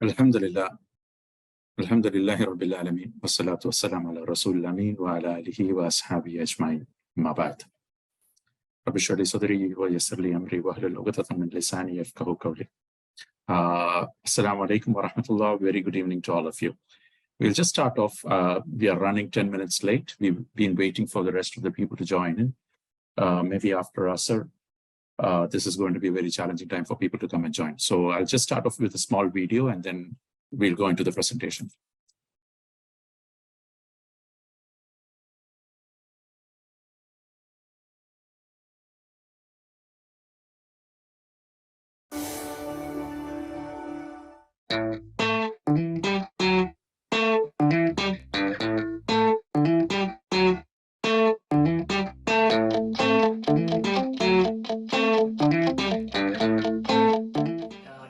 Alhamdulillah. Alhamdulillahi Rabbil Alameen. Wassalatu wassalamu ala Rasulil Ameen wa ala alihi wa ashabihi ajma'in. Ma ba'd. Rabbi shrah li sadri wa yassir li amri wa hlul 'uqdatan min lisani yafqahu qawli. Assalamu alaikum wa rahmatullah. Very good evening to all of you. We'll just start off. We are running 10 minutes late. We've been waiting for the rest of the people to join in. Maybe after Asr. This is going to be a very challenging time for people to come and join. So I'll just start off with a small video and then we'll go into the presentation.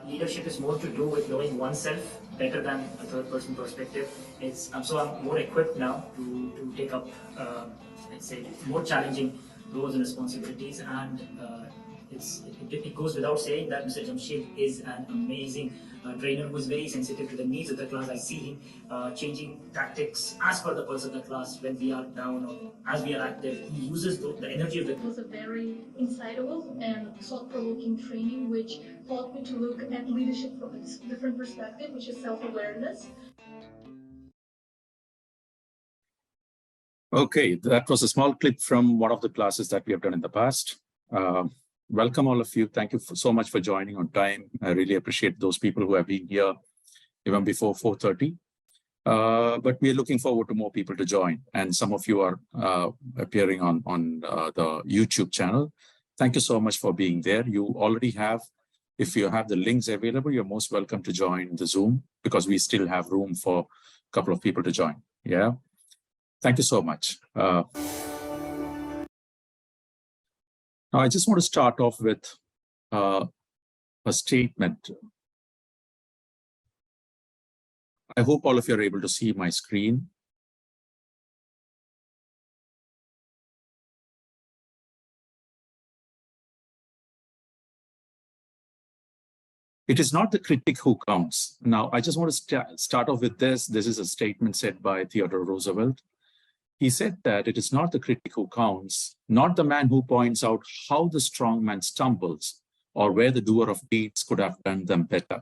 Leadership is more to do with knowing oneself better than a third-person perspective. So I'm more equipped now to take up, let's say, more challenging roles and responsibilities. And it goes without saying that Mr. Jamshed is an amazing trainer who is very sensitive to the needs of the class. I see him changing tactics as per the pulse of the class when we are down or as we are active. He uses the energy of the. It was a very insightful and thought-provoking training, which taught me to look at leadership from a different perspective, which is self-awareness. Okay, that was a small clip from one of the classes that we have done in the past. Welcome all of you. Thank you so much for joining on time. I really appreciate those people who have been here even before 4:30. But we are looking forward to more people to join. And some of you are appearing on the YouTube channel. Thank you so much for being there. You already have, if you have the links available, you're most welcome to join the Zoom because we still have room for a couple of people to join. Yeah. Thank you so much. Now, I just want to start off with a statement. I hope all of you are able to see my screen. It is not the critic who counts. Now, I just want to start off with this. This is a statement said by Theodore Roosevelt. He said that it is not the critic who counts, not the man who points out how the strong man stumbles or where the doer of deeds could have done them better.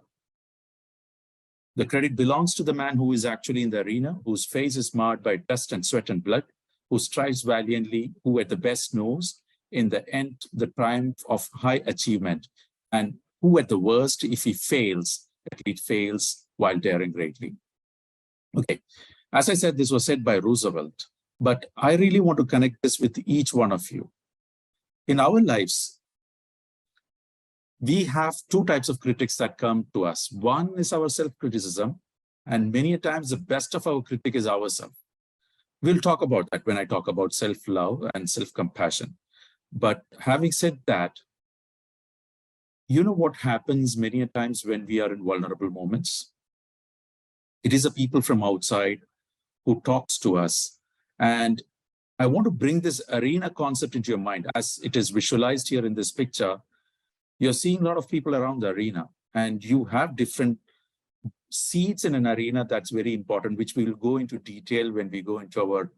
The credit belongs to the man who is actually in the arena, whose face is marred by dust and sweat and blood, who strives valiantly, who at the best knows, in the end, the triumph of high achievement, and who at the worst, if he fails, at least fails while daring greatly. Okay, as I said, this was said by Roosevelt, but I really want to connect this with each one of you. In our lives, we have two types of critics that come to us. One is our self-criticism, and many times the best of our critic is ourselves. We'll talk about that when I talk about self-love and self-compassion. But having said that, you know what happens many times when we are in vulnerable moments? It is a people from outside who talks to us. And I want to bring this arena concept into your mind as it is visualized here in this picture. You're seeing a lot of people around the arena, and you have different seats in an arena. That's very important, which we will go into detail when we go into our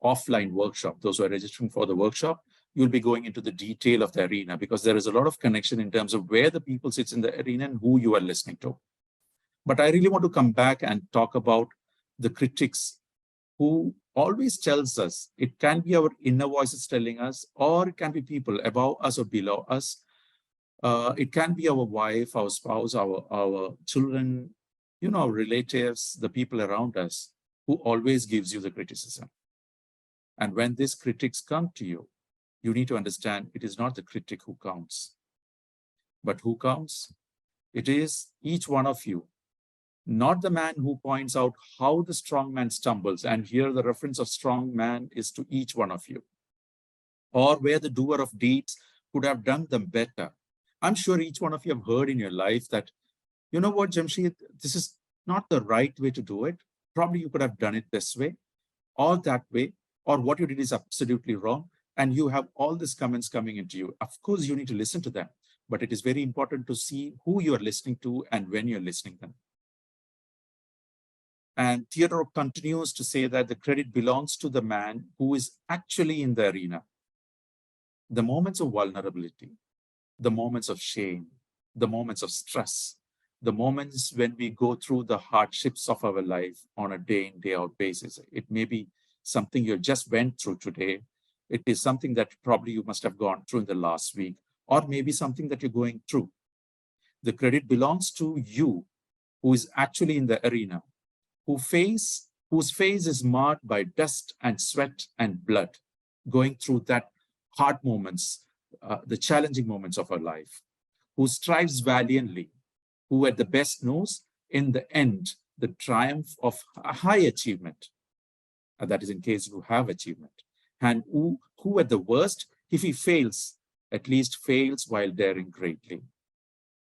offline workshop. Those who are registering for the workshop, you'll be going into the detail of the arena because there is a lot of connection in terms of where the people sits in the arena and who you are listening to. But I really want to come back and talk about the critics who always tells us. It can be our inner voices telling us, or it can be people above us or below us. It can be our wife, our spouse, our children, you know, our relatives, the people around us who always gives you the criticism. And when these critics come to you, you need to understand it is not the critic who counts. But who counts? It is each one of you, not the man who points out how the strong man stumbles. And here the reference of strong man is to each one of you. Or where the doer of deeds could have done them better. I'm sure each one of you have heard in your life that, you know what, Jamshed, this is not the right way to do it. Probably you could have done it this way or that way, or what you did is absolutely wrong. And you have all these comments coming into you. Of course, you need to listen to them, but it is very important to see who you are listening to and when you're listening to them. And Theodore continues to say that the credit belongs to the man who is actually in the arena. The moments of vulnerability, the moments of shame, the moments of stress, the moments when we go through the hardships of our life on a day in, day out basis. It may be something you just went through today. It is something that probably you must have gone through in the last week, or maybe something that you're going through. The credit belongs to you who is actually in the arena, whose face is marked by dust and sweat and blood, going through that hard moments, the challenging moments of our life, who strives valiantly, who at the best knows in the end the triumph of a high achievement. That is in case you have achievement. And who at the worst, if he fails, at least fails while daring greatly.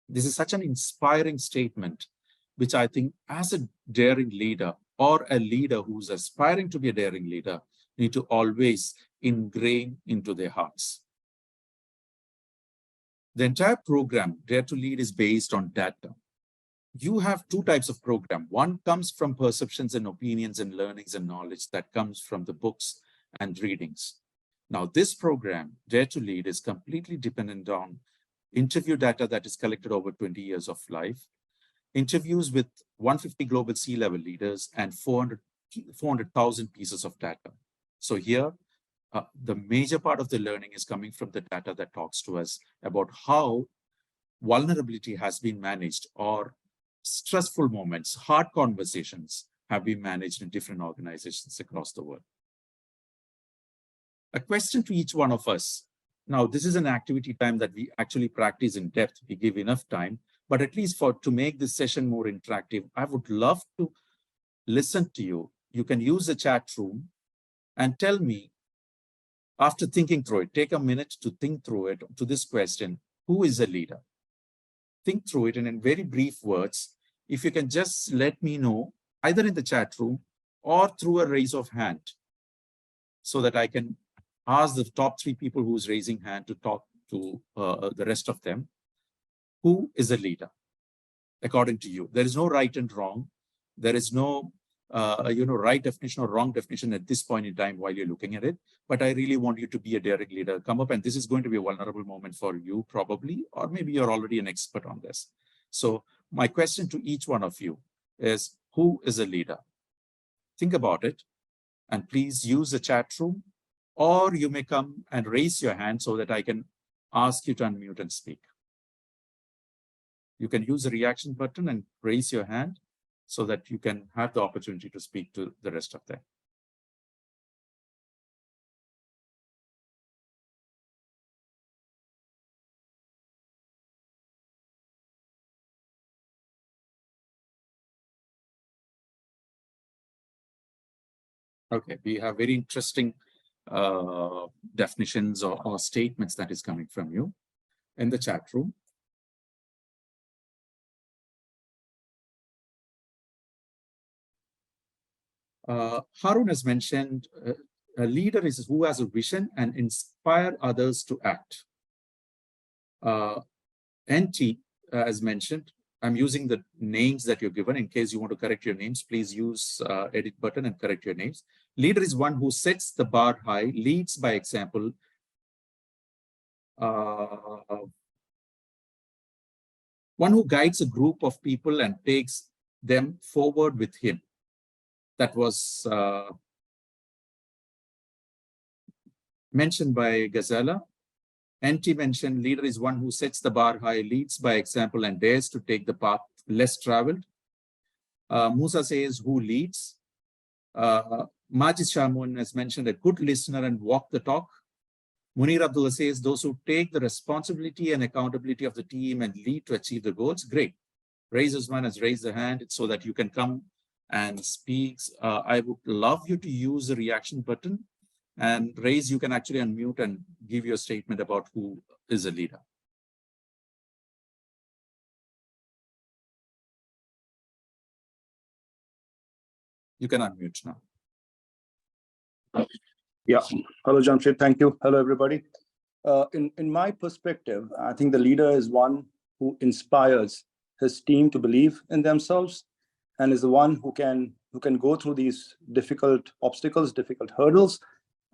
This is such an inspiring statement, which I think as a daring leader or a leader who's aspiring to be a daring leader need to always ingrain into their hearts. The entire program, Dare to Lead, is based on data. You have two types of program. One comes from perceptions and opinions and learnings and knowledge that comes from the books and readings. Now, this program, Dare to Lead, is completely dependent on interview data that is collected over 20 years of life, interviews with 150 global C-level leaders, and 400,000 pieces of data. So here, the major part of the learning is coming from the data that talks to us about how vulnerability has been managed, or stressful moments, hard conversations have been managed in different organizations across the world. A question to each one of us. Now, this is an activity time that we actually practice in depth. We give enough time, but at least to make this session more interactive, I would love to listen to you. You can use the chat room and tell me, after thinking through it, take a minute to think through it, to this question, who is a leader? Think through it, and in very brief words, if you can just let me know, either in the chat room or through a raise of hand, so that I can ask the top 3 people who's raising hand to talk to the rest of them. Who is a leader, according to you? There is no right and wrong. There is no right definition or wrong definition at this point in time while you're looking at it. But I really want you to be a daring leader. Come up, and this is going to be a vulnerable moment for you probably, or maybe you're already an expert on this. So my question to each one of you is, who is a leader? Think about it, and please use the chat room, or you may come and raise your hand so that I can ask you to unmute and speak. You can use the reaction button and raise your hand so that you can have the opportunity to speak to the rest of them. Okay, we have very interesting definitions or statements that is coming from you in the chat room. Harun has mentioned a leader is who has a vision and inspire others to act. NT has mentioned, I'm using the names that you're given. In case you want to correct your names, please use edit button and correct your names. Leader is one who sets the bar high, leads by example. One who guides a group of people and takes them forward with him. That was mentioned by Ghazala. NT mentioned leader is one who sets the bar high, leads by example, and dares to take the path less traveled. Musa says who leads. Majid Shamun has mentioned a good listener and walk the talk. Munir Abdullah says those who take the responsibility and accountability of the team and lead to achieve the goals. Great. Raise Usman has raised the hand so that you can come and speak. I would love you to use the reaction button, and raise, you can actually unmute and give your statement about who is a leader. You can unmute now. Yeah. Hello, Jamshid. Thank you. Hello, everybody. In my perspective, I think the leader is one who inspires his team to believe in themselves and is the one who can go through these difficult obstacles, difficult hurdles,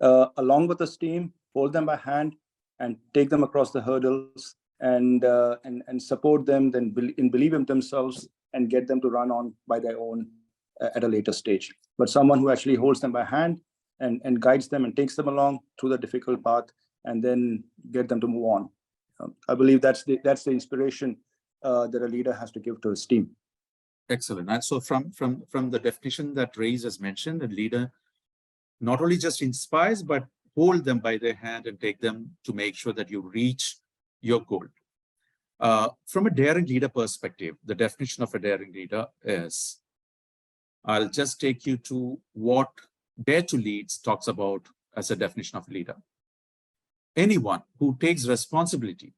along with his team, hold them by hand, and take them across the hurdles, and support them, then believe in themselves, and get them to run on by their own at a later stage. But someone who actually holds them by hand and guides them and takes them along through the difficult path, and then get them to move on. I believe that's the inspiration that a leader has to give to his team. Excellent. And so from the definition that Ray has mentioned, a leader not only just inspires, but hold them by their hand and take them to make sure that you reach your goal. From a daring leader perspective, the definition of a daring leader is, I'll just take you to what Dare to Lead talks about as a definition of leader. Anyone who takes responsibility.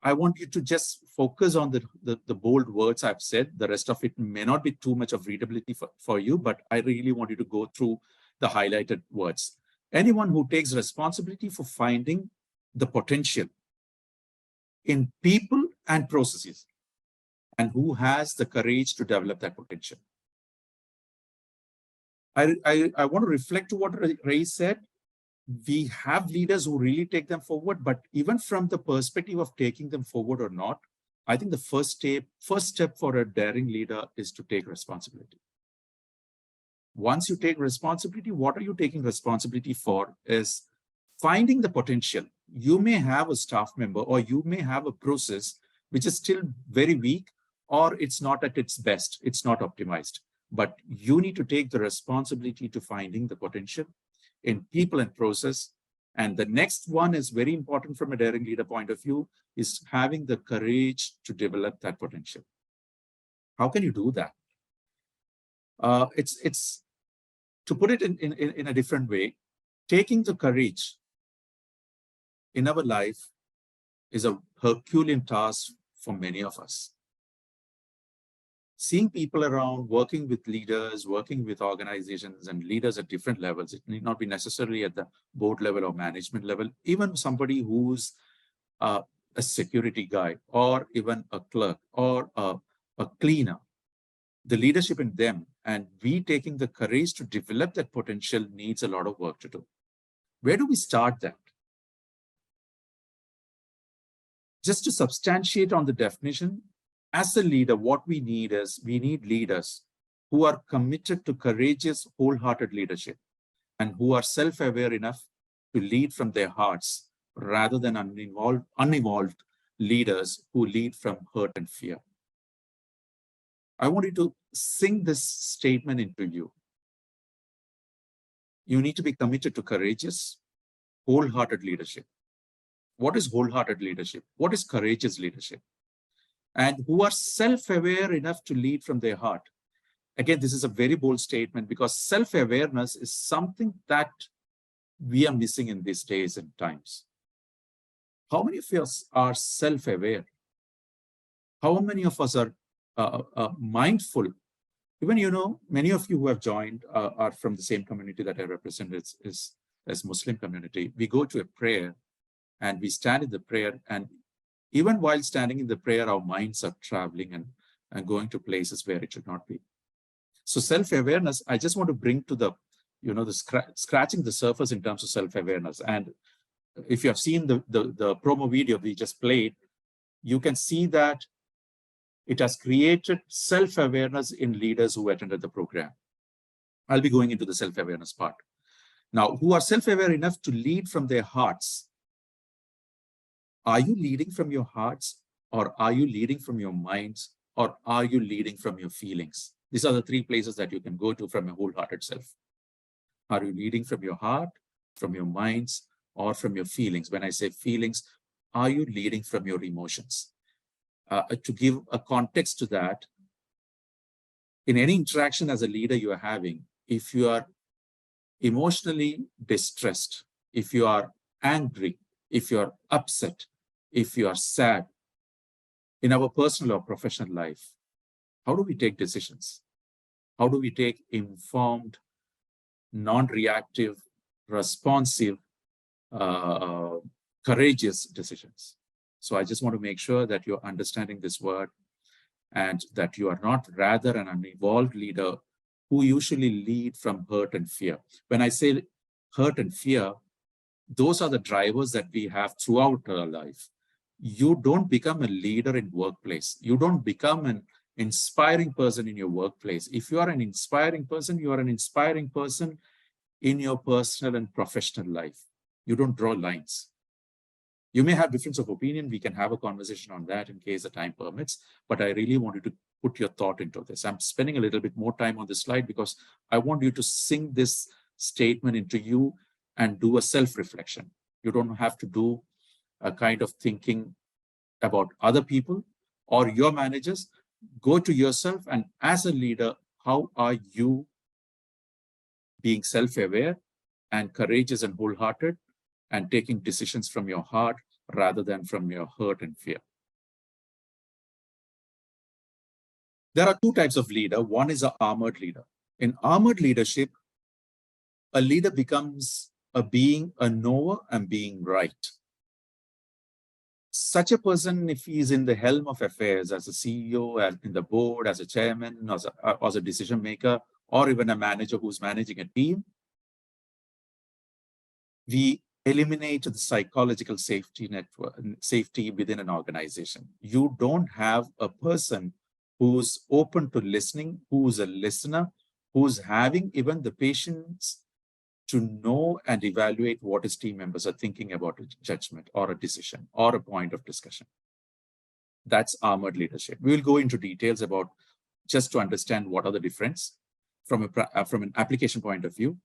I want you to just focus on the bold words I've said. The rest of it may not be too much of readability for you, but I really want you to go through the highlighted words. Anyone who takes responsibility for finding the potential in people and processes, and who has the courage to develop that potential. I want to reflect to what Ray said. We have leaders who really take them forward, but even from the perspective of taking them forward or not, I think the first step for a daring leader is to take responsibility. Once you take responsibility, what are you taking responsibility for is finding the potential. You may have a staff member, or you may have a process which is still very weak, or it's not at its best, it's not optimized. But you need to take the responsibility to finding the potential in people and process. And the next one is very important from a daring leader point of view, is having the courage to develop that potential. How can you do that? It's to put it in a different way, taking the courage in our life is a Herculean task for many of us. Seeing people around, working with leaders, working with organizations and leaders at different levels, it need not be necessarily at the board level or management level, even somebody who's a security guy, or even a clerk, or a cleaner, the leadership in them, and we taking the courage to develop that potential needs a lot of work to do. Where do we start that? Just to substantiate on the definition, as a leader, what we need is, we need leaders who are committed to courageous, wholehearted leadership, and who are self-aware enough to lead from their hearts, rather than unevolved leaders who lead from hurt and fear. I want you to sing this statement into you. You need to be committed to courageous, wholehearted leadership. What is wholehearted leadership? What is courageous leadership? And who are self-aware enough to lead from their heart. Again, this is a very bold statement, because self-awareness is something that we are missing in these days and times. How many of us are self-aware? How many of us are mindful? Even, many of you who have joined are from the same community that I represent, as Muslim community. We go to a prayer and we stand in the prayer, and even while standing in the prayer, our minds are traveling and going to places where it should not be. So self-awareness, I just want to bring to the, scratching the surface in terms of self-awareness. And if you have seen the promo video we just played, you can see that it has created self-awareness in leaders who attended the program. I'll be going into the self-awareness part. Now, who are self-aware enough to lead from their hearts. Are you leading from your hearts, or are you leading from your minds, or are you leading from your feelings? These are the three places that you can go to from a wholehearted self. Are you leading from your heart, from your minds, or from your feelings? When I say feelings, are you leading from your emotions? To give a context to that, in any interaction as a leader you are having, if you are emotionally distressed, if you are angry, if you are upset, if you are sad, in our personal or professional life, how do we take decisions? How do we take informed, non-reactive, responsive, courageous decisions? So I just want to make sure that you're understanding this word. and that you are not rather an unevolved leader who usually lead from hurt and fear. When I say hurt and fear, those are the drivers that we have throughout our life. You don't become a leader in workplace. You don't become an inspiring person in your workplace. If you are an inspiring person, you are an inspiring person in your personal and professional life. You don't draw lines. You may have difference of opinion. We can have a conversation on that in case the time permits, but I really want you to put your thought into this. I'm spending a little bit more time on this slide because I want you to sink this statement into you and do a self-reflection. You don't have to do a kind of thinking about other people or your managers. Go to yourself, and as a leader, how are you being self-aware and courageous and wholehearted and taking decisions from your heart rather than from your hurt and fear? There are two types of leader. One is an armored leader. In armored leadership, a leader becomes a being a knower and being right. Such a person, if he is in the helm of affairs as a CEO, as in the board, as a chairman, as a decision maker, or even a manager who's managing a team, we eliminate the psychological safety network, safety within an organization. You don't have a person who's open to listening, who's a listener, who's having even the patience to know and evaluate what his team members are thinking about a judgment or a decision or a point of discussion. That's armored leadership. We will go into details about just to understand what are the difference from an application point of view.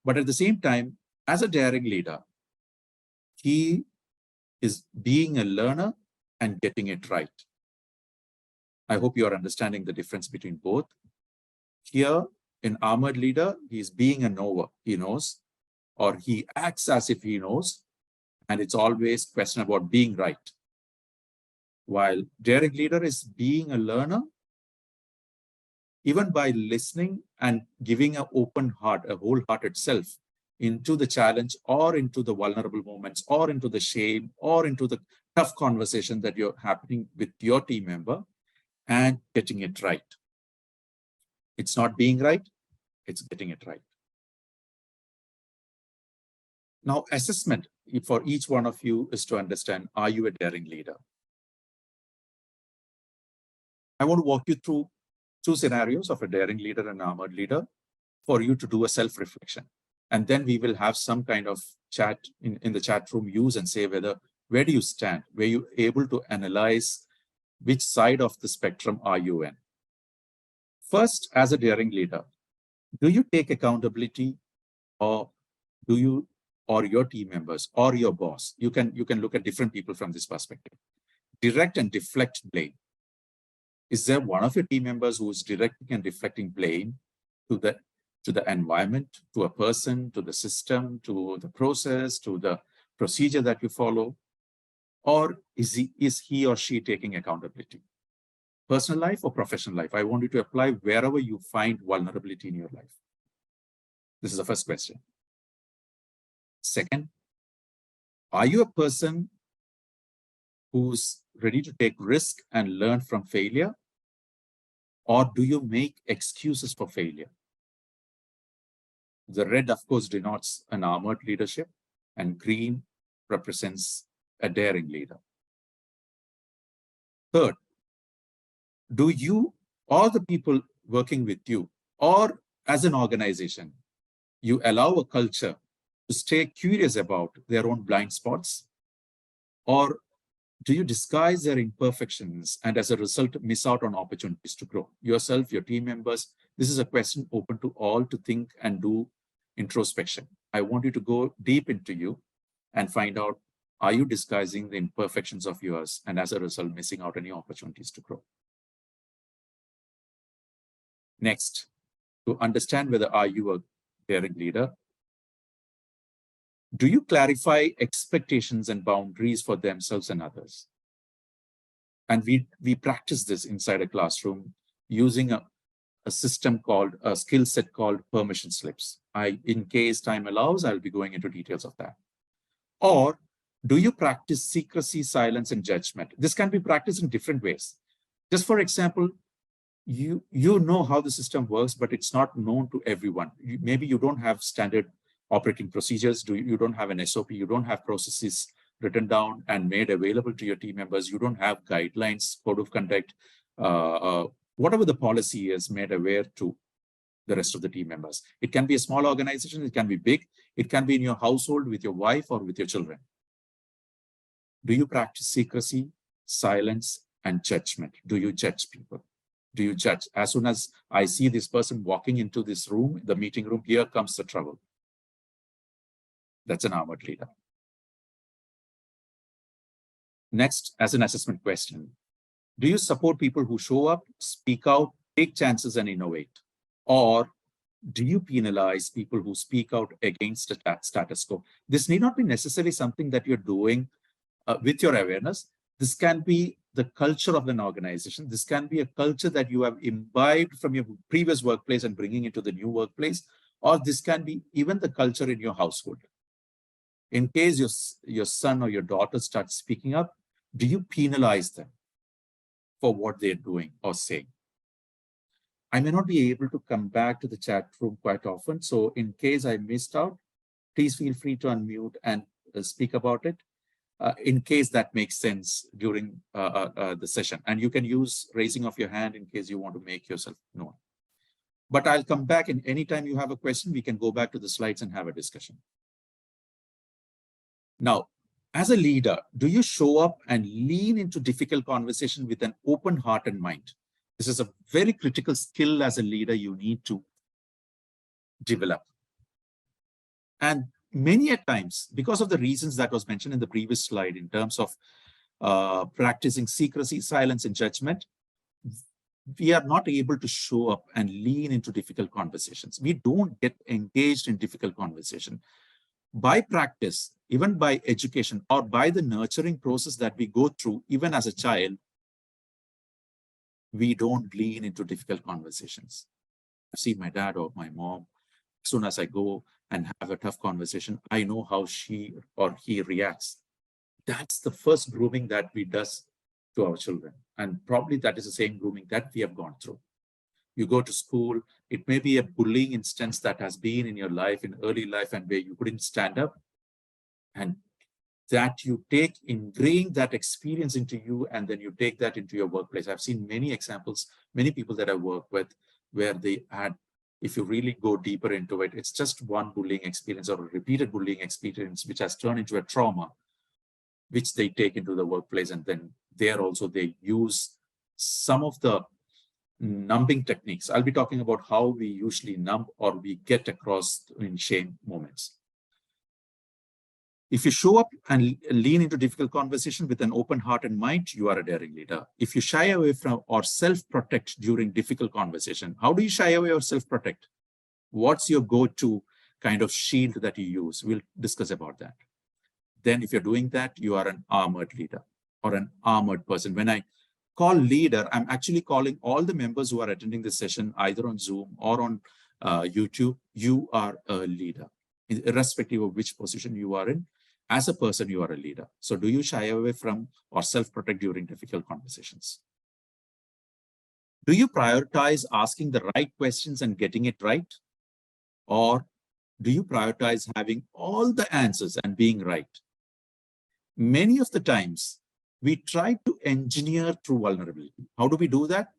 But at the same time, as a daring leader, he is being a learner and getting it right. I hope you are understanding the difference between both. Here, in armored leader, he's being a knower. He knows, or he acts as if he knows, and it's always a question about being right. While daring leader is being a learner, even by listening and giving an open heart, a wholehearted self into the challenge or into the vulnerable moments or into the shame or into the tough conversation that you're happening with your team member and getting it right. It's not being right, it's getting it right. Now, assessment for each one of you is to understand, are you a daring leader? I want to walk you through two scenarios of a daring leader and armored leader for you to do a self-reflection. And then we will have some kind of chat in the chat room, use and say where do you stand? Were you able to analyze which side of the spectrum are you in? First, as a daring leader, do you take accountability, or do you, or your team members or your boss? You can look at different people from this perspective. Direct and deflect blame. Is there one of your team members who is directing and deflecting blame to the environment, to a person, to the system, to the process, to the procedure that you follow? Or is he or she taking accountability? Personal life or professional life? I want you to apply wherever you find vulnerability in your life. This is the first question. Second, are you a person who's ready to take risk and learn from failure? Or do you make excuses for failure? The red, of course, denotes an armored leadership, and green represents a daring leader. Third, do you or the people working with you, or as an organization, you allow a culture to stay curious about their own blind spots? Or do you disguise their imperfections and as a result miss out on opportunities to grow? Yourself, your team members, this is a question open to all to think and do introspection. I want you to go deep into you and find out, are you disguising the imperfections of yours and as a result missing out any opportunities to grow? Next, to understand whether are you a daring leader, do you clarify expectations and boundaries for themselves and others? And we practice this inside a classroom using a system called, a skill set called permission slips. In case time allows, I'll be going into details of that. Or do you practice secrecy, silence, and judgment? This can be practiced in different ways. Just for example, you know how the system works, but it's not known to everyone. Maybe you don't have standard operating procedures. You don't have an SOP. You don't have processes written down and made available to your team members. You don't have guidelines, code of conduct, whatever the policy is made aware to the rest of the team members. It can be a small organization. It can be big. It can be in your household with your wife or with your children. Do you practice secrecy, silence, and judgment? Do you judge people? Do you judge? As soon as I see this person walking into this room, the meeting room, here comes the trouble. That's an armored leader. Next, as an assessment question, do you support people who show up, speak out, take chances, and innovate? Or do you penalize people who speak out against the status quo? This need not be necessarily something that you're doing with your awareness. This can be the culture of an organization. This can be a culture that you have imbibed from your previous workplace and bringing it to the new workplace, or this can be even the culture in your household. In case your son or your daughter starts speaking up, do you penalize them for what they're doing or saying? I may not be able to come back to the chat room quite often, so in case I missed out, please feel free to unmute and speak about it. In case that makes sense during the session. And you can use raising of your hand in case you want to make yourself known. But I'll come back, and anytime you have a question, we can go back to the slides and have a discussion. Now, as a leader, do you show up and lean into difficult conversation with an open heart and mind? This is a very critical skill as a leader you need to develop. And many a times, because of the reasons that was mentioned in the previous slide in terms of practicing secrecy, silence, and judgment, we are not able to show up and lean into difficult conversations. We don't get engaged in difficult conversation. By practice, even by education or by the nurturing process that we go through, even as a child, we don't lean into difficult conversations. I've seen my dad or my mom, as soon as I go and have a tough conversation, I know how she or he reacts. That's the first grooming that we do to our children. And probably that is the same grooming that we have gone through. You go to school, it may be a bullying instance that has been in your life, in early life, and where you couldn't stand up. And that you take, ingrain that experience into you, and then you take that into your workplace. I've seen many examples, many people that I work with, where they had, if you really go deeper into it, it's just one bullying experience or a repeated bullying experience, which has turned into a trauma, which they take into the workplace. And then there also they use some of the numbing techniques. I'll be talking about how we usually numb or we get across in shame moments. If you show up and lean into difficult conversation with an open heart and mind, you are a daring leader. If you shy away from or self-protect during difficult conversation, how do you shy away or self-protect? What's your go-to kind of shield that you use? We'll discuss about that. Then if you're doing that, you are an armored leader or an armored person. When I call leader, I'm actually calling all the members who are attending this session, either on Zoom or on YouTube. You are a leader, irrespective of which position you are in. As a person, you are a leader. So do you shy away from or self-protect during difficult conversations? Do you prioritize asking the right questions and getting it right? Or do you prioritize having all the answers and being right? Many of the times, we try to engineer through vulnerability. How do we do that?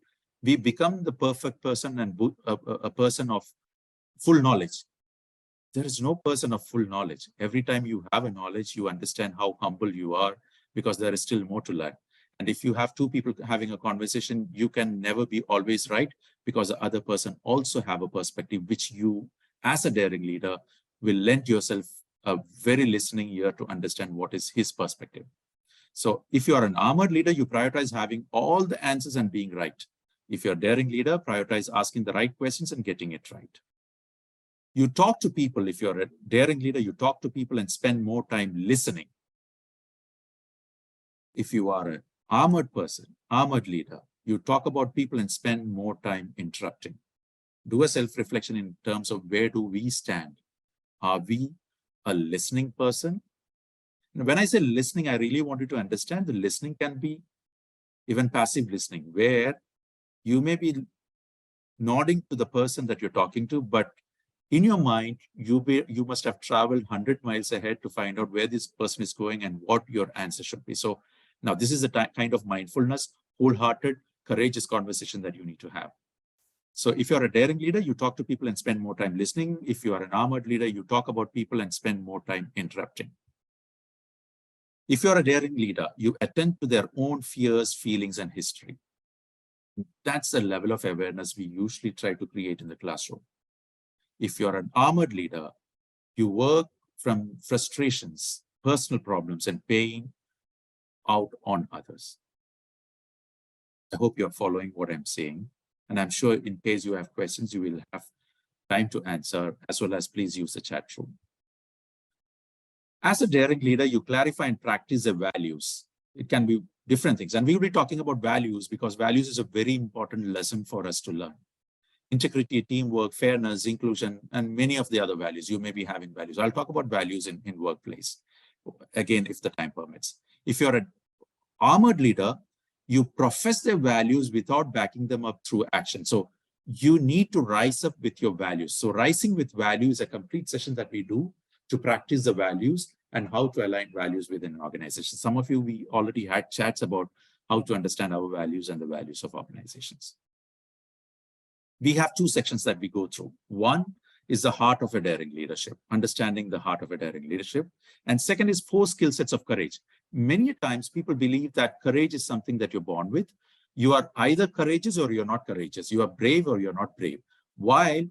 We become the perfect person and a person of full knowledge. There is no person of full knowledge. Every time you have a knowledge, you understand how humble you are, because there is still more to learn. And if you have two people having a conversation, you can never be always right, because the other person also have a perspective which you, as a daring leader, will lend yourself a very listening ear to understand what is his perspective. So if you are an armored leader, you prioritize having all the answers and being right. If you're a daring leader, prioritize asking the right questions and getting it right. You talk to people. If you're a daring leader, you talk to people and spend more time listening. If you are an armored person, armored leader, you talk about people and spend more time interrupting. Do a self-reflection in terms of where do we stand? Are we a listening person? When I say listening, I really want you to understand the listening can be even passive listening, where you may be nodding to the person that you're talking to, but in your mind, you must have traveled 100 miles ahead to find out where this person is going and what your answer should be. So now this is the kind of mindfulness, wholehearted, courageous conversation that you need to have. So if you're a daring leader, you talk to people and spend more time listening. If you are an armored leader, you talk about people and spend more time interrupting. If you're a daring leader, you attend to their own fears, feelings, and history. That's the level of awareness we usually try to create in the classroom. If you're an armored leader, you work from frustrations, personal problems, and pain out on others. I hope you're following what I'm saying. And I'm sure in case you have questions, you will have time to answer, as well as please use the chat room. As a daring leader, you clarify and practice the values. It can be different things. And we will be talking about values because values is a very important lesson for us to learn. Integrity, teamwork, fairness, inclusion, and many of the other values. You may be having values. I'll talk about values in workplace, again, if the time permits. If you're an armored leader, you profess their values without backing them up through action. So you need to rise up with your values. So rising with values is a complete session that we do to practice the values and how to align values within an organization. Some of you, we already had chats about how to understand our values and the values of organizations. We have two sections that we go through. One is the heart of a daring leadership, understanding the heart of a daring leadership. And second is 4 skill sets of courage. Many times people believe that courage is something that you're born with. You are either courageous or you're not courageous. You are brave or you're not brave. While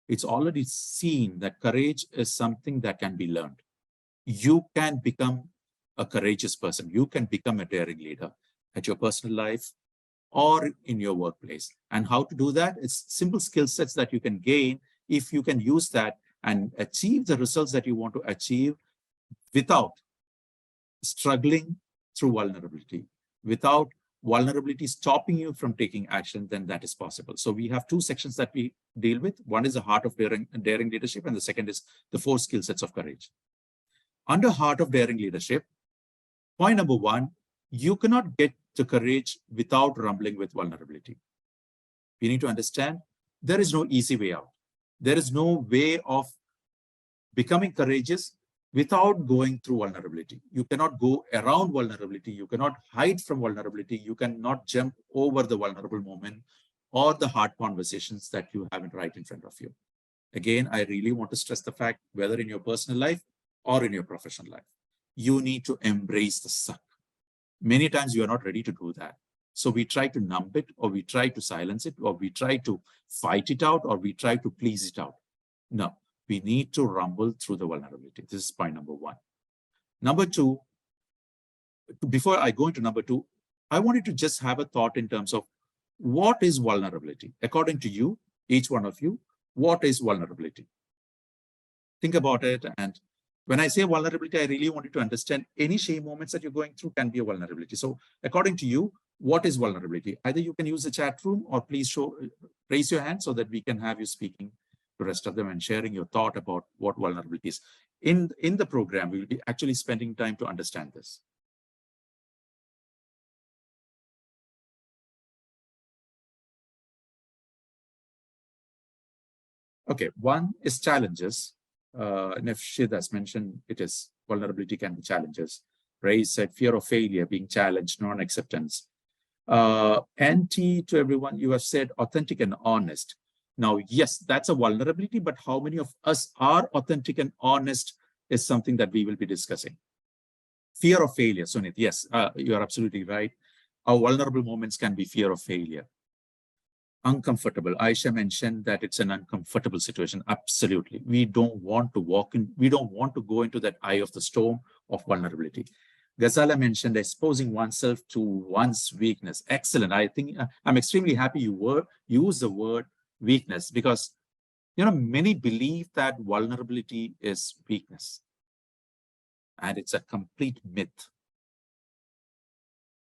it's already seen that courage is something that can be learned. You can become a courageous person. You can become a daring leader at your personal life or in your workplace. And how to do that? It's simple skill sets that you can gain if you can use that and achieve the results that you want to achieve without struggling through vulnerability. Without vulnerability stopping you from taking action, then that is possible. So we have 2 sections that we deal with. One is the heart of daring leadership, and the second is the 4 skill sets of courage. Under heart of daring leadership, point number 1, you cannot get to courage without rumbling with vulnerability. You need to understand there is no easy way out. There is no way of becoming courageous without going through vulnerability. You cannot go around vulnerability. You cannot hide from vulnerability. You cannot jump over the vulnerable moment or the hard conversations that you have right in front of you. Again, I really want to stress the fact, whether in your personal life or in your professional life, you need to embrace the suck. Many times you are not ready to do that. So we try to numb it, or we try to silence it, or we try to fight it out, or we try to please it out. No, we need to rumble through the vulnerability. This is point number 1. Number 2, before I go into number 2, I wanted to just have a thought in terms of what is vulnerability? According to you, each one of you, what is vulnerability? Think about it. And when I say vulnerability, I really want you to understand any shame moments that you're going through can be a vulnerability. So according to you, what is vulnerability? Either you can use the chat room, or please raise your hand so that we can have you speaking to the rest of them and sharing your thought about what vulnerability is. In the program, we will be actually spending time to understand this. Okay, one is challenges. And if Shid has mentioned, it is vulnerability can be challenges. Ray said fear of failure, being challenged, non-acceptance. Anti to everyone, you have said authentic and honest. Now, yes, that's a vulnerability, but how many of us are authentic and honest is something that we will be discussing. Fear of failure, Sunit, yes, you are absolutely right. Our vulnerable moments can be fear of failure. Uncomfortable. Aisha mentioned that it's an uncomfortable situation. Absolutely. We don't want to we don't want to go into that eye of the storm of vulnerability. Ghazala mentioned exposing oneself to one's weakness. Excellent. I think I'm extremely happy you use the word weakness, because many believe that vulnerability is weakness. And it's a complete myth.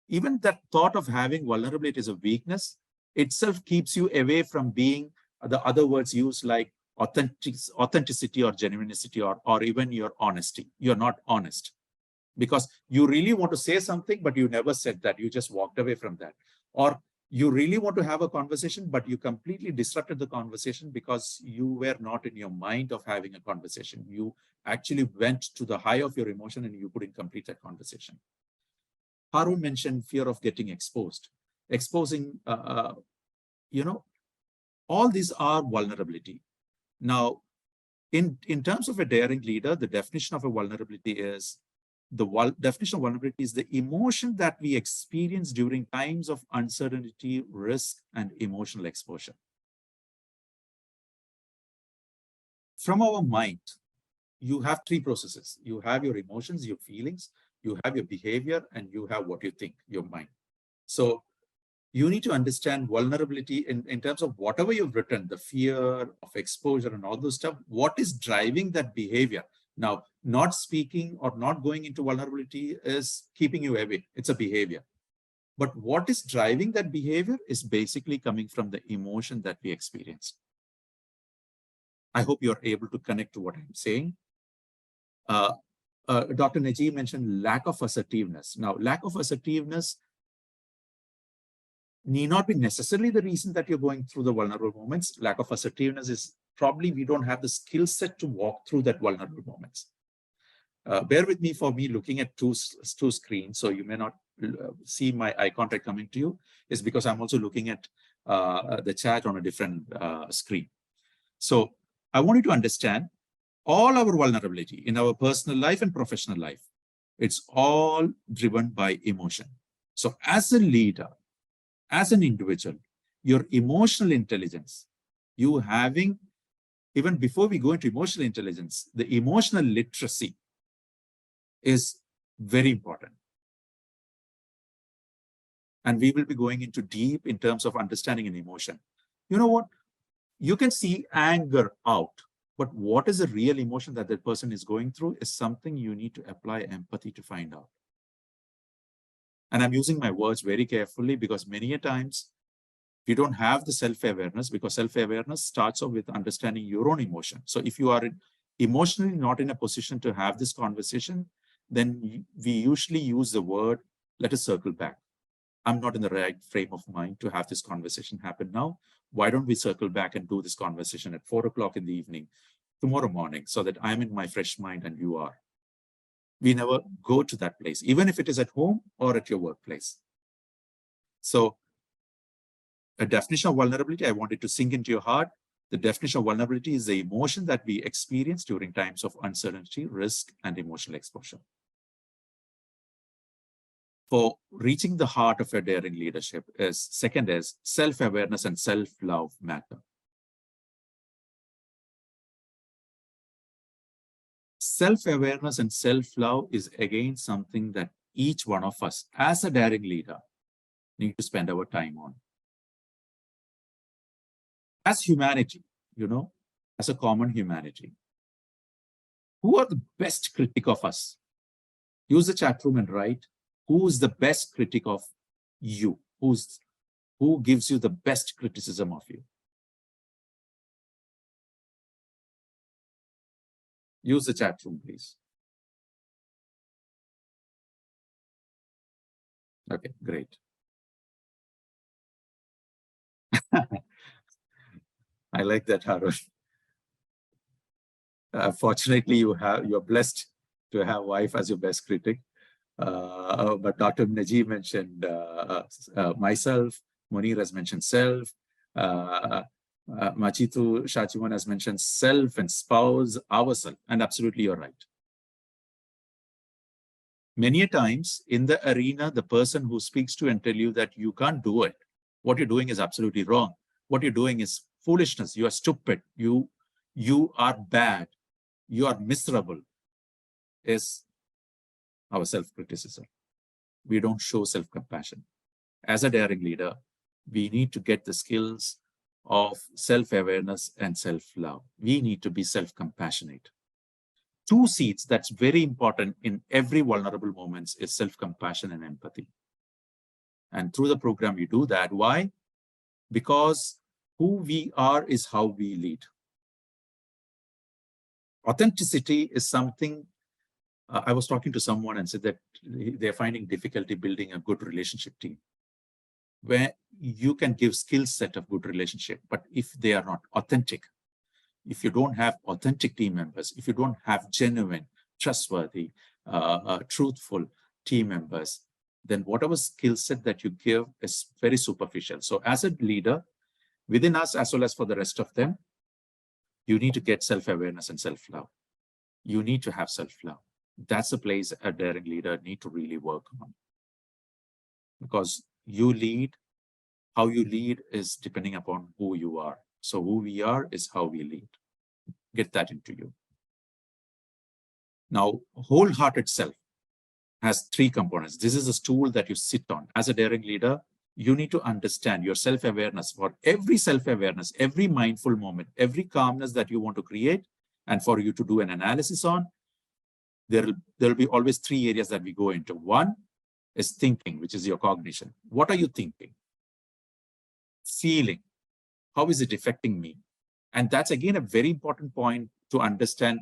Even that thought of having vulnerability as a weakness itself keeps you away from being the other words used like authenticity or genuinity or even your honesty. You're not honest. because you really want to say something, but you never said that. You just walked away from that. Or you really want to have a conversation, but you completely disrupted the conversation because you were not in your mind of having a conversation. You actually went to the high of your emotion and you couldn't complete that conversation. Harun mentioned fear of getting exposed. Exposing, all these are vulnerability. Now, in terms of a daring leader, the definition of a vulnerability is, definition of vulnerability is the emotion that we experience during times of uncertainty, risk, and emotional exposure. From our mind, you have three processes. You have your emotions, your feelings, you have your behavior, and you have what you think, your mind. So you need to understand vulnerability in terms of whatever you've written, the fear of exposure and all those stuff, what is driving that behavior? Now, not speaking or not going into vulnerability is keeping you away. It's a behavior. But what is driving that behavior is basically coming from the emotion that we experienced. I hope you're able to connect to what I'm saying. Dr. Najee mentioned lack of assertiveness. Now, lack of assertiveness need not be necessarily the reason that you're going through the vulnerable moments. Lack of assertiveness is probably we don't have the skill set to walk through that vulnerable moments. Bear with me for me looking at two screens, so you may not see my eye contact coming to you, is because I'm also looking at the chat on a different screen. So I want you to understand all our vulnerability in our personal life and professional life. It's all driven by emotion. So as a leader, as an individual, your emotional intelligence, you having, even before we go into emotional intelligence, the emotional literacy is very important. And we will be going into deep in terms of understanding an emotion. You know what? You can see anger out, but what is the real emotion that that person is going through is something you need to apply empathy to find out. And I'm using my words very carefully because many a times you don't have the self-awareness, because self-awareness starts off with understanding your own emotion. So if you are emotionally not in a position to have this conversation, then we usually use the word, let us circle back. I'm not in the right frame of mind to have this conversation happen now. Why don't we circle back and do this conversation at 4 o'clock in the evening, tomorrow morning, so that I'm in my fresh mind and you are. We never go to that place, even if it is at home or at your workplace. So a definition of vulnerability, I want it to sink into your heart. The definition of vulnerability is the emotion that we experience during times of uncertainty, risk, and emotional exposure. For reaching the heart of a daring leadership is, second is self-awareness and self-love matter. Self-awareness and self-love is again something that each one of us as a daring leader need to spend our time on. As humanity, as a common humanity, who are the best critic of us? Use the chat room and write, who is the best critic of you? Who gives you the best criticism of you? Use the chat room, please. Okay, great. I like that, Harun. Fortunately, you're blessed to have wife as your best critic. But Dr. Najee mentioned myself, Munir has mentioned self, Machitu Shachiwan has mentioned self and spouse, ourself, and absolutely you're right. Many a times in the arena, the person who speaks to and tell you that you can't do it, what you're doing is absolutely wrong. What you're doing is foolishness. You are stupid. You are bad. You are miserable, is our self-criticism. We don't show self-compassion. As a daring leader, we need to get the skills of self-awareness and self-love. We need to be self-compassionate. Two seeds that's very important in every vulnerable moments is self-compassion and empathy. And through the program, we do that. Why? Because who we are is how we lead. Authenticity is something I was talking to someone and said that they're finding difficulty building a good relationship team, where you can give skill set of good relationship, but if they are not authentic, if you don't have authentic team members, if you don't have genuine, trustworthy, truthful team members, then whatever skill set that you give is very superficial. So as a leader, within us as well as for the rest of them, you need to get self-awareness and self-love. You need to have self-love. That's a place a daring leader need to really work on. Because you lead, how you lead is depending upon who you are. So who we are is how we lead. Get that into you. Now, wholehearted self has 3 components. This is a stool that you sit on. As a daring leader, you need to understand your self-awareness. For every self-awareness, every mindful moment, every calmness that you want to create, and for you to do an analysis on, there'll be always 3 areas that we go into. One is thinking, which is your cognition. What are you thinking? Feeling. How is it affecting me? And that's again a very important point to understand.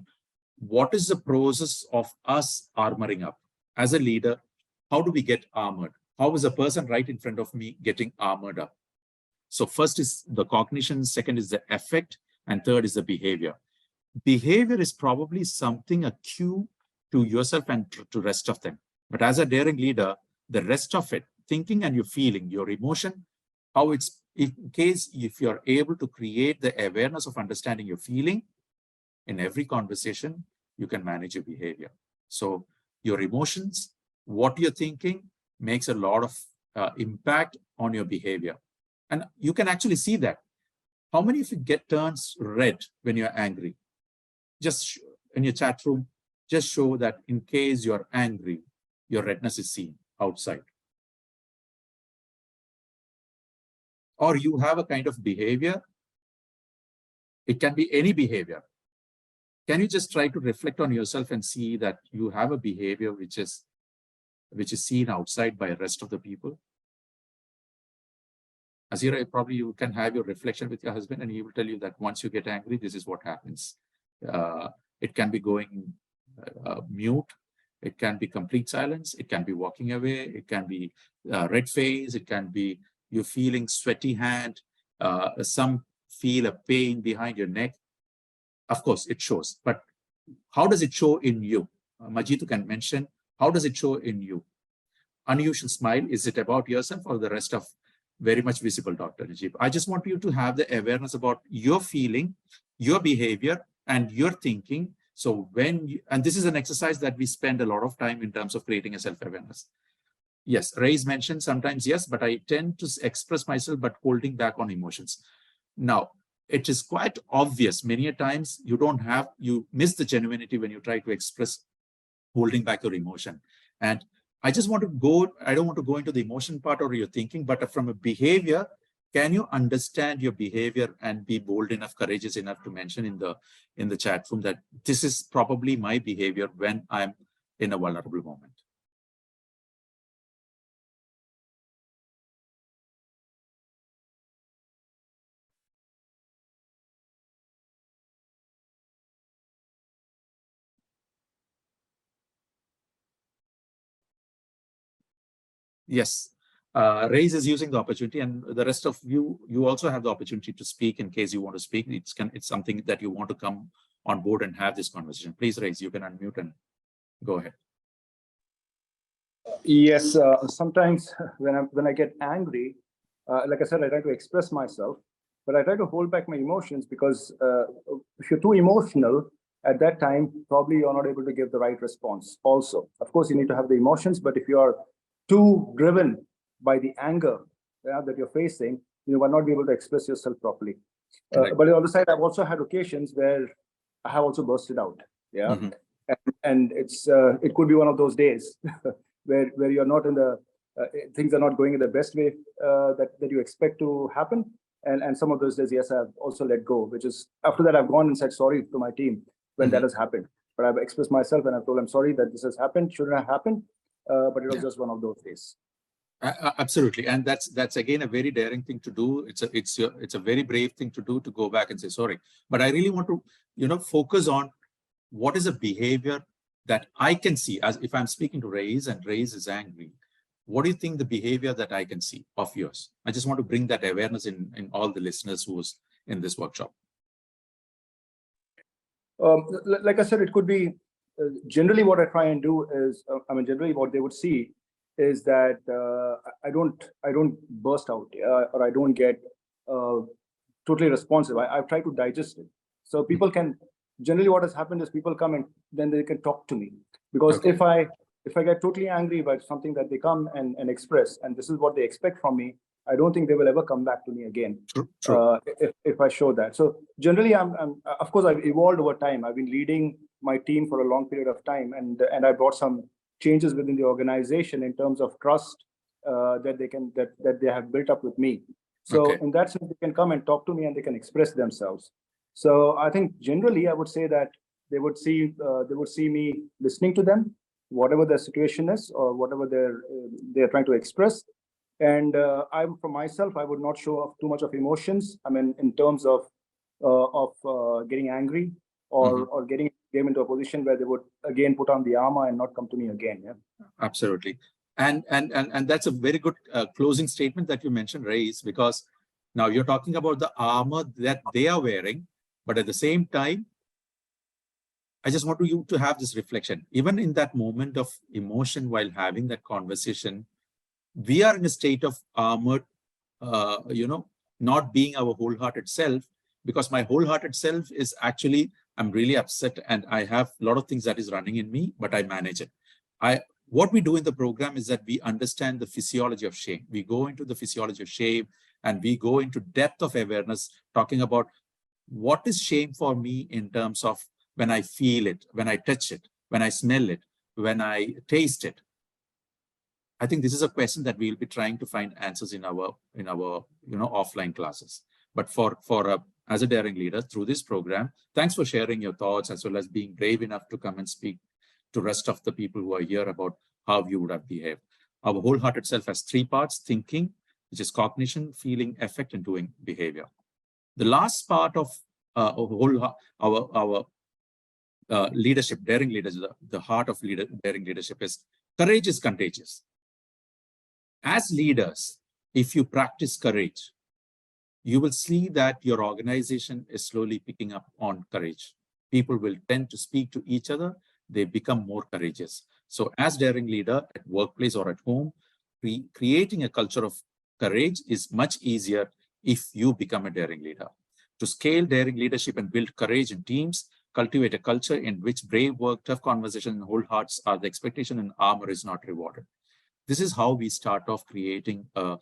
What is the process of us armoring up? As a leader, how do we get armored? How is a person right in front of me getting armored up? So first is the cognition, second is the affect, and third is the behavior. Behavior is probably something, a cue to yourself and to rest of them. But as a daring leader, the rest of it, thinking and your feeling, your emotion, how it's, in case if you're able to create the awareness of understanding your feeling, in every conversation, you can manage your behavior. So your emotions, what you're thinking makes a lot of impact on your behavior. And you can actually see that. How many of you get turns red when you're angry? Just in your chat room, just show that in case you're angry, your redness is seen outside. Or you have a kind of behavior. It can be any behavior. Can you just try to reflect on yourself and see that you have a behavior which is seen outside by the rest of the people? Azira, probably you can have your reflection with your husband and he will tell you that once you get angry, this is what happens. It can be going mute. It can be complete silence. It can be walking away. It can be red face. It can be you feeling sweaty hand. Some feel a pain behind your neck. Of course, it shows. But how does it show in you? Majidu can mention, how does it show in you? Unusual smile, is it about yourself or the rest of very much visible, Dr. Najib? I just want you to have the awareness about your feeling, your behavior, and your thinking. So when you, and this is an exercise that we spend a lot of time in terms of creating a self-awareness. Yes, Ray's mentioned sometimes, yes, but I tend to express myself, but holding back on emotions. Now, it is quite obvious many a times you miss the genuinity when you try to express holding back your emotion. And I just want to go, I don't want to go into the emotion part or your thinking, but from a behavior, can you understand your behavior and be bold enough, courageous enough to mention in the chat room that this is probably my behavior when I'm in a vulnerable moment? Yes, Raise is using the opportunity, and the rest of you, you also have the opportunity to speak in case you want to speak. It's something that you want to come on board and have this conversation. Please, Raise, you can unmute and go ahead. Yes, sometimes when I get angry, like I said, I try to express myself, but I try to hold back my emotions because if you're too emotional at that time, probably you're not able to give the right response. Also, of course, you need to have the emotions, but if you're too driven by the anger that you're facing, you will not be able to express yourself properly. But on the other side, I've also had occasions where I have also bursted out. Yeah, and it could be one of those days where you're not in the things are not going in the best way that you expect to happen. And some of those days, yes, I've also let go, which is after that I've gone and said sorry to my team when that has happened. But I've expressed myself and I've told them sorry that this has happened, shouldn't have happened. But it was just one of those days. Absolutely, and that's again a very daring thing to do. It's a very brave thing to do, to go back and say sorry. But I really want to focus on what is a behavior that I can see, as if I'm speaking to Reyes and Reyes is angry, what do you think the behavior that I can see of yours? I just want to bring that awareness in all the listeners who's in this workshop. Like I said, it could be generally what I try and do is, generally what they would see is that I don't burst out or I don't get totally responsive. I try to digest it. So people can, generally what has happened is people come and then they can talk to me. Because if I get totally angry about something that they come and express, and this is what they expect from me, I don't think they will ever come back to me again. True. If I show that. So generally, I'm of course I've evolved over time. I've been leading my team for a long period of time, and I brought some changes within the organization in terms of trust that they have built up with me. So in that sense, they can come and talk to me and they can express themselves. So I think generally I would say that they would see me listening to them, whatever their situation is or whatever they're trying to express. And for myself, I would not show off too much of emotions. I mean, in terms of getting angry or getting them into a position where they would again put on the armor and not come to me again. Yeah, absolutely. And that's a very good closing statement that you mentioned, Reyes, because now you're talking about the armor that they are wearing, but at the same time, I just want you to have this reflection. Even in that moment of emotion while having that conversation, we are in a state of armored, not being our wholehearted self, because my wholehearted self is actually, I'm really upset and I have a lot of things that is running in me, but I manage it. What we do in the program is that we understand the physiology of shame. We go into the physiology of shame and we go into depth of awareness, talking about what is shame for me in terms of when I feel it, when I touch it, when I smell it, when I taste it. I think this is a question that we'll be trying to find answers in our offline classes. But as a daring leader through this program, thanks for sharing your thoughts as well as being brave enough to come and speak to rest of the people who are here about how you would have behaved. Our wholehearted self has three parts: thinking, which is cognition, feeling, affect, and doing behavior. The last part of our leadership, daring leadership, the heart of daring leadership is courage is contagious. As leaders, if you practice courage, you will see that your organization is slowly picking up on courage. People will tend to speak to each other. They become more courageous. So as daring leader at workplace or at home, creating a culture of courage is much easier if you become a daring leader. To scale daring leadership and build courage in teams, cultivate a culture in which brave work, tough conversation, and whole hearts are the expectation and armor is not rewarded. This is how we start off creating a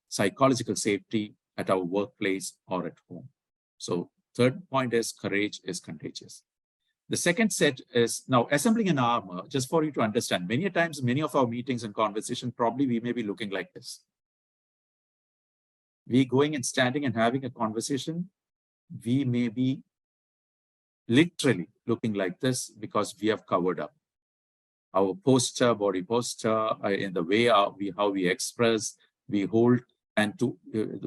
psychological safety at our workplace or at home. So third point is courage is contagious. The second set is now assembling an armor, just for you to understand. Many times, many of our meetings and conversation, probably we may be looking like this. We going and standing and having a conversation, we may be literally looking like this because we have covered up. Our posture, body posture, in the way how we express, we hold, and to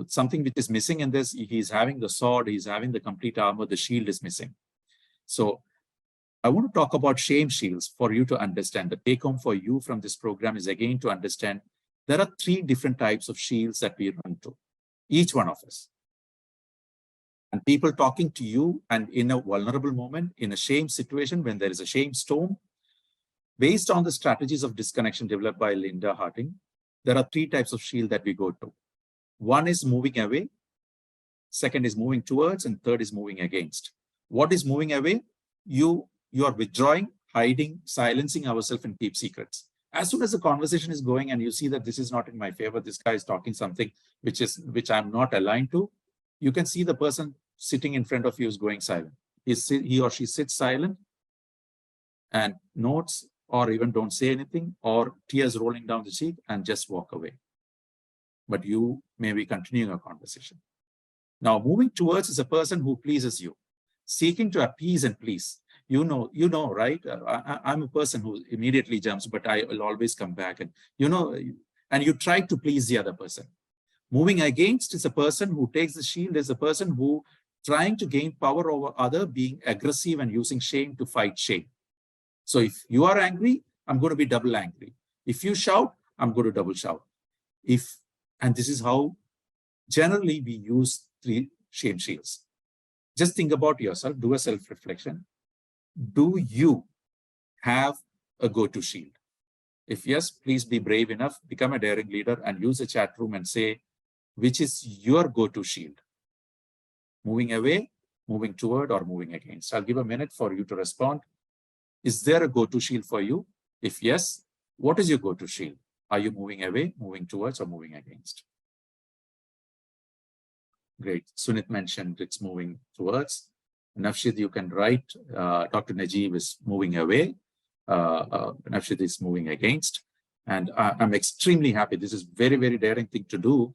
something which is missing in this, he's having the sword, he's having the complete armor, the shield is missing. So I want to talk about shame shields for you to understand. The take home for you from this program is again to understand there are three different types of shields that we run to, each one of us. And people talking to you and in a vulnerable moment, in a shame situation, when there is a shame storm, based on the strategies of disconnection developed by Linda Harting, there are three types of shield that we go to. One is moving away, second is moving towards, and third is moving against. What is moving away? You are withdrawing, hiding, silencing ourselves and keep secrets. As soon as the conversation is going and you see that this is not in my favor, this guy is talking something which I'm not aligned to, you can see the person sitting in front of you is going silent. He or she sits silent and notes or even don't say anything or tears rolling down the cheek and just walk away. But you may be continuing a conversation. Now, moving towards is a person who pleases you, seeking to appease and please. You know, right? I'm a person who immediately jumps, but I will always come back and you try to please the other person. Moving against is a person who takes the shield, is a person who trying to gain power over other, being aggressive and using shame to fight shame. So if you are angry, I'm going to be double angry. If you shout, I'm going to double shout. And this is how generally we use 3 shame shields. Just think about yourself, do a self-reflection. Do you have a go-to shield? If yes, please be brave enough, become a daring leader and use a chat room and say, which is your go-to shield? Moving away, moving toward, or moving against? I'll give a minute for you to respond. Is there a go-to shield for you? If yes, what is your go-to shield? Are you moving away, moving towards, or moving against? Great. Sunit mentioned it's moving towards. Nafshid, you can write. Dr. Najib is moving away. Nafshid is moving against. And I'm extremely happy. This is very, very daring thing to do,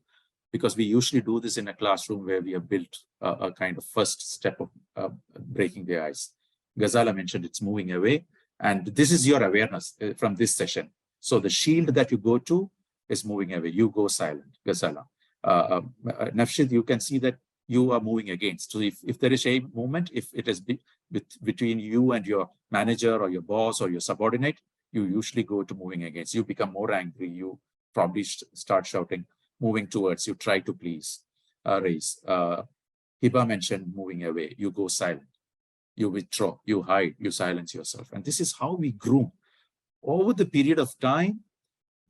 because we usually do this in a classroom where we have built a kind of first step of breaking the ice. Ghazala mentioned it's moving away. And this is your awareness from this session. So the shield that you go to is moving away. You go silent, Ghazala. Nafshid, you can see that you are moving against. So if there is a movement, if it is between you and your manager or your boss or your subordinate, you usually go to moving against. You become more angry. You probably start shouting. Moving towards, you try to please, raise. Hiba mentioned moving away. You go silent. You withdraw, you hide, you silence yourself. And this is how we groom. Over the period of time,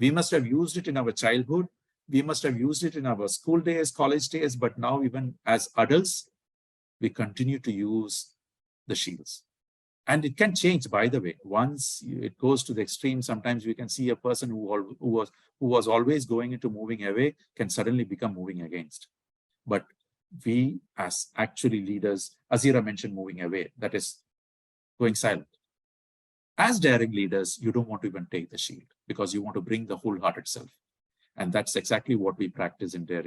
we must have used it in our childhood. We must have used it in our school days, college days, but now even as adults, we continue to use the shields. And it can change, by the way. Once it goes to the extreme, sometimes we can see a person who was always going into moving away can suddenly become moving against. But we as actually leaders, Azira mentioned moving away, that is going silent. As daring leaders, you don't want to even take the shield because you want to bring the wholehearted self. And that's exactly what we practice in Dare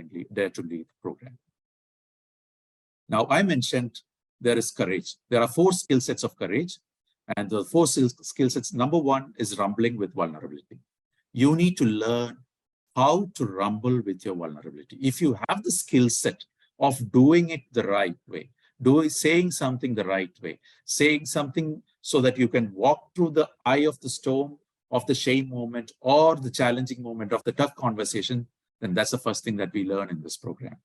to Lead program. Now, I mentioned there is courage. There are 4 skill sets of courage. And the 4 skill sets, number 1 is rumbling with vulnerability. You need to learn how to rumble with your vulnerability. If you have the skill set of doing it the right way, saying something the right way, saying something so that you can walk through the eye of the storm, of the shame moment, or the challenging moment of the tough conversation, then that's the first thing that we learn in this program.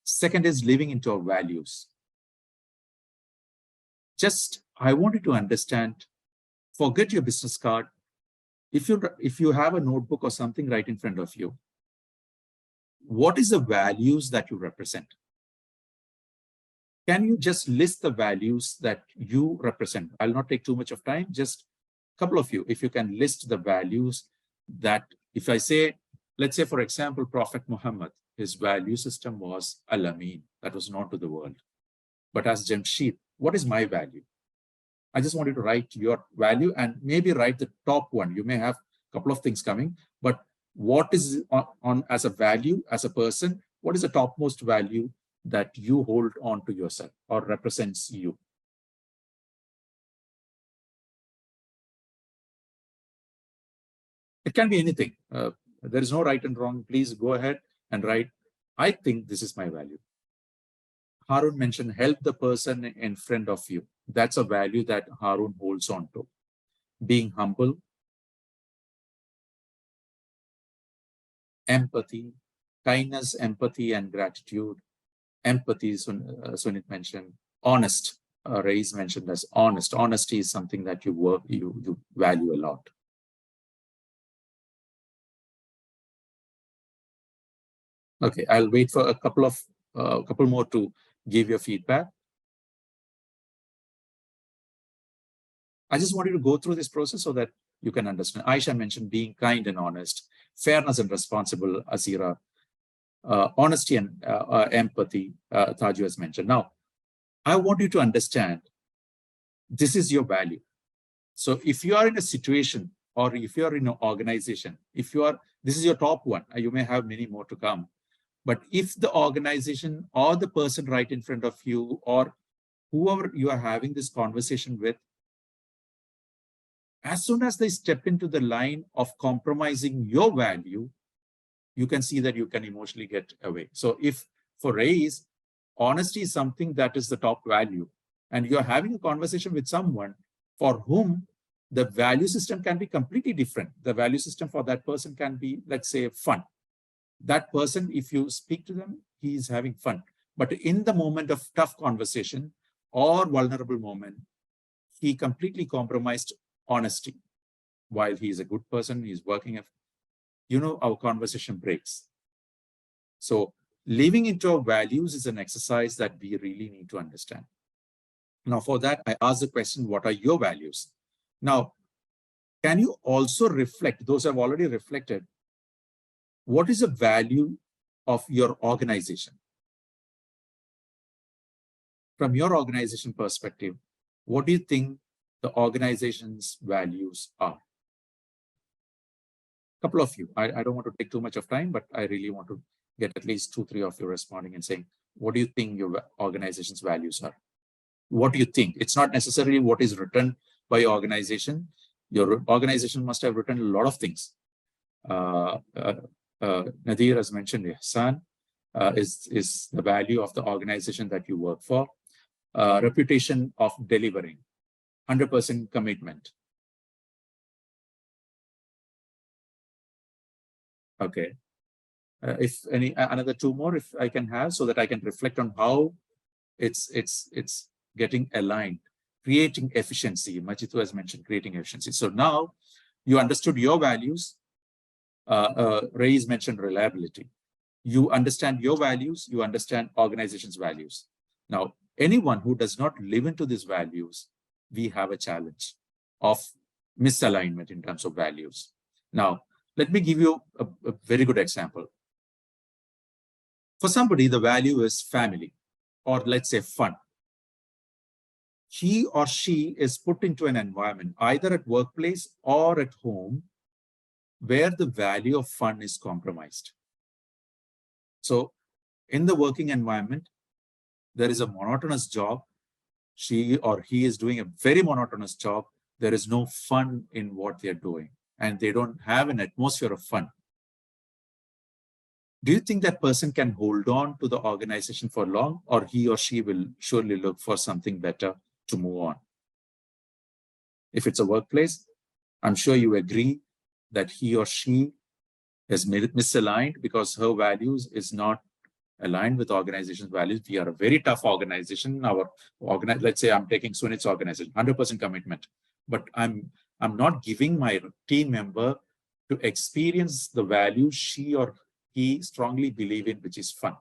Second is living into our values. I want you to understand, forget your business card. If you have a notebook or something right in front of you, what is the values that you represent? Can you just list the values that you represent? I'll not take too much of time, just a couple of you. If you can list the values that, if I say, let's say, for example, Prophet Muhammad, his value system was Al-Amin, that was known to the world. But as Jamshid, what is my value? I just want you to write your value and maybe write the top one. You may have a couple of things coming, but what is on as a value, as a person, what is the topmost value that you hold on to yourself or represents you? It can be anything. There is no right and wrong. Please go ahead and write, I think this is my value. Harun mentioned help the person in front of you. That's a value that Harun holds on to. Being humble, empathy, kindness, empathy, and gratitude. Empathy, Sunit mentioned. Honest, Ray's mentioned as honest. Honesty is something that you value a lot. Okay, I'll wait for a couple more to give your feedback. I just want you to go through this process so that you can understand. Aisha mentioned being kind and honest, fairness and responsible, Azira, honesty and empathy, Taju has mentioned. Now, I want you to understand this is your value. So if you are in a situation or if you are in an organization, this is your top one, you may have many more to come. But if the organization or the person right in front of you or whoever you are having this conversation with, as soon as they step into the line of compromising your value, you can see that you can emotionally get away. So if for Ray's, honesty is something that is the top value, and you're having a conversation with someone for whom The value system can be completely different. The value system for that person can be, let's say, fun. That person, if you speak to them, he is having fun. But in the moment of tough conversation or vulnerable moment, he completely compromised honesty. While he is a good person, he's working, our conversation breaks. So living into our values is an exercise that we really need to understand. Now, for that, I ask the question, what are your values? Now, can you also reflect, those have already reflected, what is the value of your organization? From your organization perspective, what do you think the organization's values are? Couple of you. I don't want to take too much of time, but I really want to get at least 2-3 of you responding and saying, what do you think your organization's values are? What do you think? It's not necessarily what is written by your organization. Your organization must have written a lot of things. Nadir has mentioned Ihsan is the value of the organization that you work for. Reputation of delivering, 100% commitment. Okay. If any, another 2 more, if I can have, so that I can reflect on how it's getting aligned, creating efficiency. Majitu has mentioned creating efficiency. So now you understood your values. Ray's mentioned reliability. You understand your values, you understand organization's values. Now, anyone who does not live into these values, we have a challenge of misalignment in terms of values. Now, let me give you a very good example. For somebody, the value is family, or let's say fun. He or she is put into an environment, either at workplace or at home, where the value of fun is compromised. So in the working environment, there is a monotonous job. She or he is doing a very monotonous job. There is no fun in what they're doing, and they don't have an atmosphere of fun. Do you think that person can hold on to the organization for long, or he or she will surely look for something better to move on? If it's a workplace, I'm sure you agree that he or she is misaligned because her values is not aligned with organization's values. We are a very tough organization. Let's say I'm taking Sunit's organization, 100% commitment, but I'm not giving my team member to experience the value she or he strongly believe in, which is fun.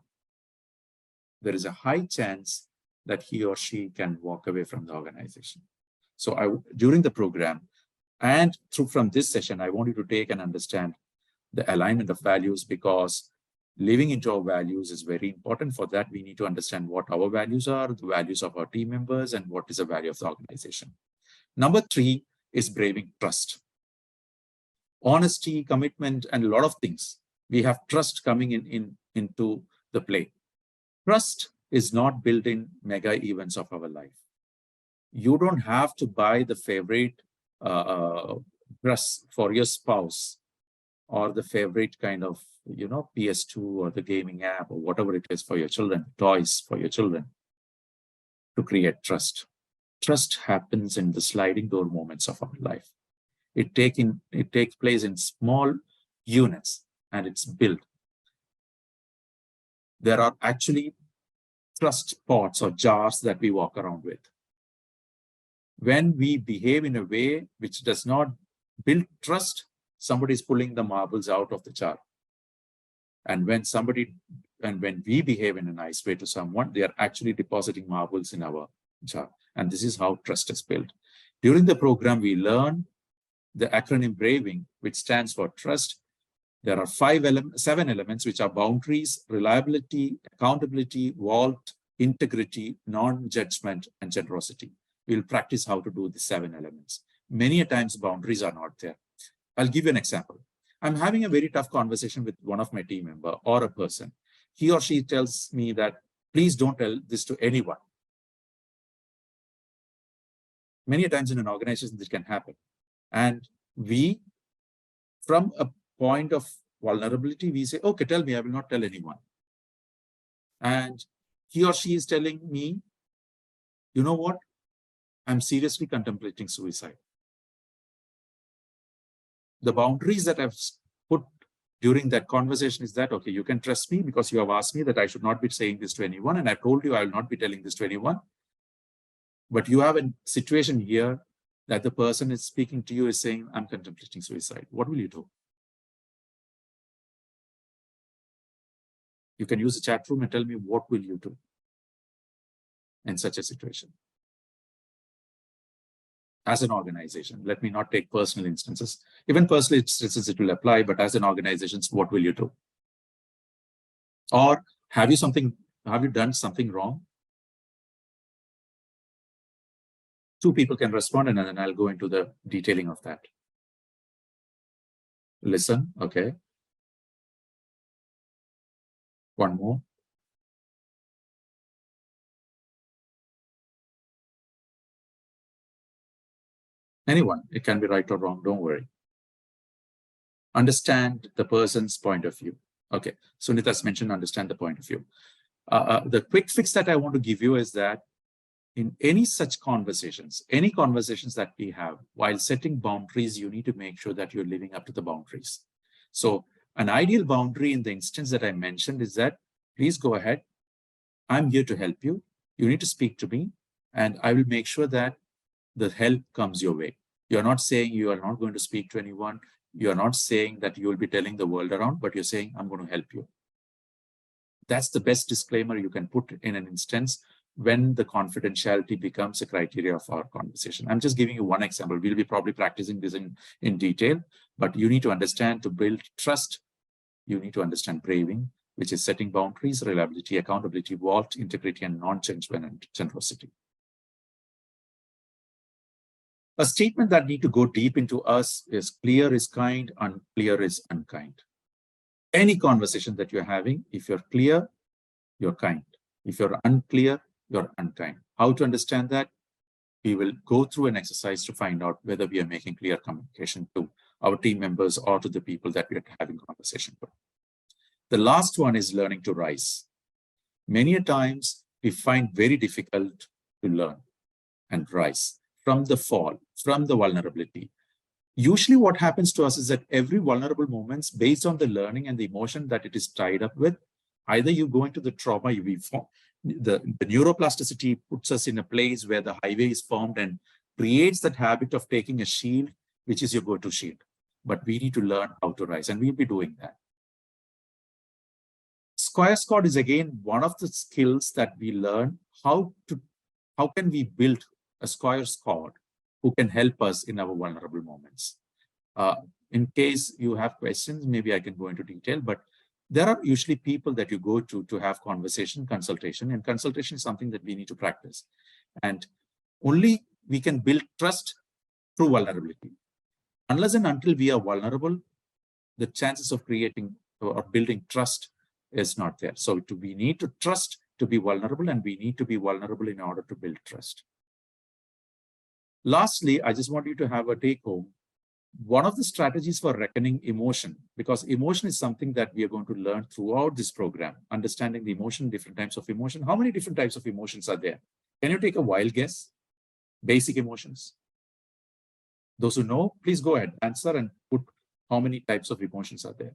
There is a high chance that he or she can walk away from the organization. So during the program and from this session, I want you to take and understand the alignment of values, because living into our values is very important. For that, we need to understand what our values are, the values of our team members, and what is the value of the organization. Number 3 is braving trust. Honesty, commitment, and a lot of things. We have trust coming into the play. Trust is not built in mega events of our life. You don't have to buy the favorite dress for your spouse, or the favorite kind of, PS2 or the gaming app or whatever it is for your children, toys for your children, to create trust. Trust happens in the sliding door moments of our life. It takes place in small units, and it's built. There are actually trust pots or jars that we walk around with. When we behave in a way which does not build trust, somebody is pulling the marbles out of the jar. And when we behave in a nice way to someone, they are actually depositing marbles in our jar. And this is how trust is built. During the program, we learn the acronym BRAVING, which stands for trust. There are 7 elements, which are boundaries, reliability, accountability, vault, integrity, non-judgment, and generosity. We'll practice how to do the 7 elements. Many a times boundaries are not there. I'll give you an example. I'm having a very tough conversation with one of my team member or a person. He or she tells me that, please don't tell this to anyone. Many times in an organization, this can happen. And we, from a point of vulnerability, we say, okay, tell me, I will not tell anyone. And he or she is telling me, you know what? I'm seriously contemplating suicide. The boundaries that I've put during that conversation is that, okay, you can trust me because you have asked me that I should not be saying this to anyone, and I told you I will not be telling this to anyone. But you have a situation here that the person is speaking to you is saying, I'm contemplating suicide. What will you do? You can use the chat room and tell me, what will you do in such a situation? As an organization, let me not take personal instances. Even personal instances, it will apply, but as an organization, what will you do? Or have you done something wrong? Two people can respond, and then I'll go into the detailing of that. Listen, okay. One more. Anyone, it can be right or wrong, don't worry. Understand the person's point of view. Okay, Sunita's mentioned understand the point of view. The quick fix that I want to give you is that in any such conversations, any conversations that we have, while setting boundaries, you need to make sure that you're living up to the boundaries. So an ideal boundary in the instance that I mentioned is that, please go ahead. I'm here to help you. You need to speak to me, and I will make sure that the help comes your way. You're not saying you are not going to speak to anyone. You're not saying that you will be telling the world around, but you're saying, I'm going to help you. That's the best disclaimer you can put in an instance when the confidentiality becomes a criteria of our conversation. I'm just giving you one example. We'll be probably practicing this in detail, but you need to understand, to build trust, you need to understand braving, which is setting boundaries, reliability, accountability, vault, integrity, and non-judgment and generosity. A statement that need to go deep into us is clear is kind, unclear is unkind. Any conversation that you're having, if you're clear, you're kind. If you're unclear, you're unkind. How to understand that? We will go through an exercise to find out whether we are making clear communication to our team members or to the people that we are having conversation with. The last one is learning to rise. Many a times we find very difficult to learn and rise from the fall, from the vulnerability. Usually what happens to us is that every vulnerable moments, based on the learning and the emotion that it is tied up with, either you go into the trauma, the neuroplasticity puts us in a place where the highway is formed and creates that habit of taking a shield, which is your go-to shield. But we need to learn how to rise, and we'll be doing that. Square squad is again one of the skills that we learn how can we build a square squad who can help us in our vulnerable moments. In case you have questions, maybe I can go into detail, but there are usually people that you go to have consultation, and consultation is something that we need to practice. And only we can build trust through vulnerability. Unless and until we are vulnerable, the chances of creating or building trust is not there. So we need to trust to be vulnerable, and we need to be vulnerable in order to build trust. Lastly, I just want you to have a take home. One of the strategies for reckoning emotion, because emotion is something that we are going to learn throughout this program, understanding the emotion, different types of emotion. How many different types of emotions are there? Can you take a wild guess? Basic emotions. Those who know, please go ahead, answer and put how many types of emotions are there.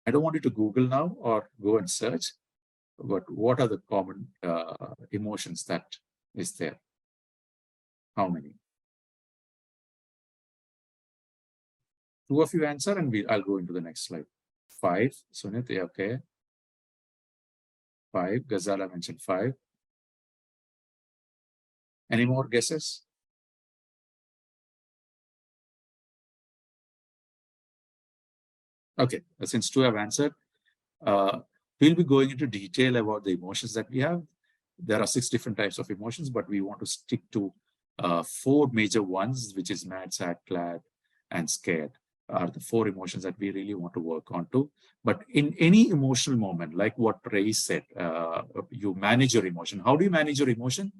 I don't want you to Google now or go and search, but what are the common emotions that is there? How many? Two of you answer, and I'll go into the next slide. 5, Sunit, okay. 5, Ghazala mentioned 5. Any more guesses? Okay, since 2 have answered, we'll be going into detail about the emotions that we have. There are 6 different types of emotions, but we want to stick to 4 major ones, which is mad, sad, glad, and scared. Are the 4 emotions that we really want to work on to. But in any emotional moment, like what Ray said, you manage your emotion. How do you manage your emotion?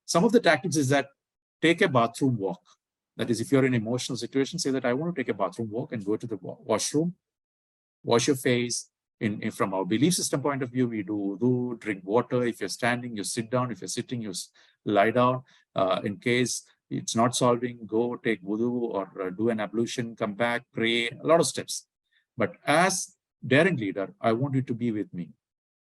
Some of the tactics is that take a bathroom walk. That is, if you're in an emotional situation, say that I want to take a bathroom walk and go to the washroom, wash your face. From our belief system point of view, we do drink water. If you're standing, you sit down. If you're sitting, you lie down. In case It's not solving, go take wudu or do an ablution, come back, pray, a lot of steps. But as daring leader, I want you to be with me.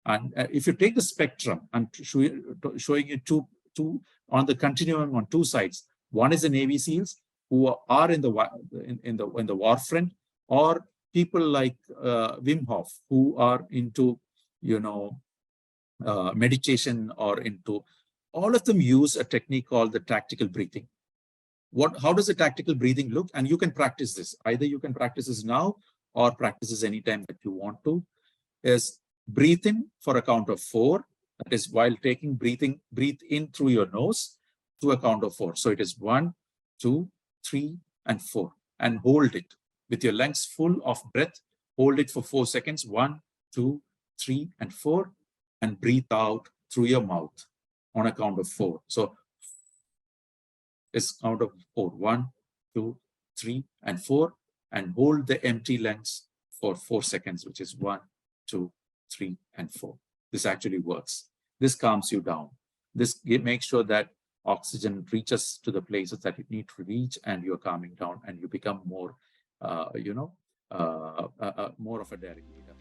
And if you take the spectrum and showing you two on the continuum on two sides, one is the Navy SEALs who are in the war front, or people like Wim Hof who are into meditation or into, all of them use a technique called the tactical breathing. How does the tactical breathing look? And you can practice this. Either you can practice this now or practice this anytime that you want to. Is breathe in for a count of 4. That is while breathe in through your nose to a count of 4. So it is 1, 2, 3, and 4. And hold it with your lungs full of breath. Hold it for 4 seconds. 1, 2, 3, and 4. And breathe out through your mouth on a count of 4. So it's count of 4. 1, 2, 3, and 4. And hold the empty lungs for 4 seconds, which is 1, 2, 3, and 4. This actually works. This calms you down. This makes sure that oxygen reaches to the places that it needs to reach, and you're calming down, and you become more, more of a daring leader.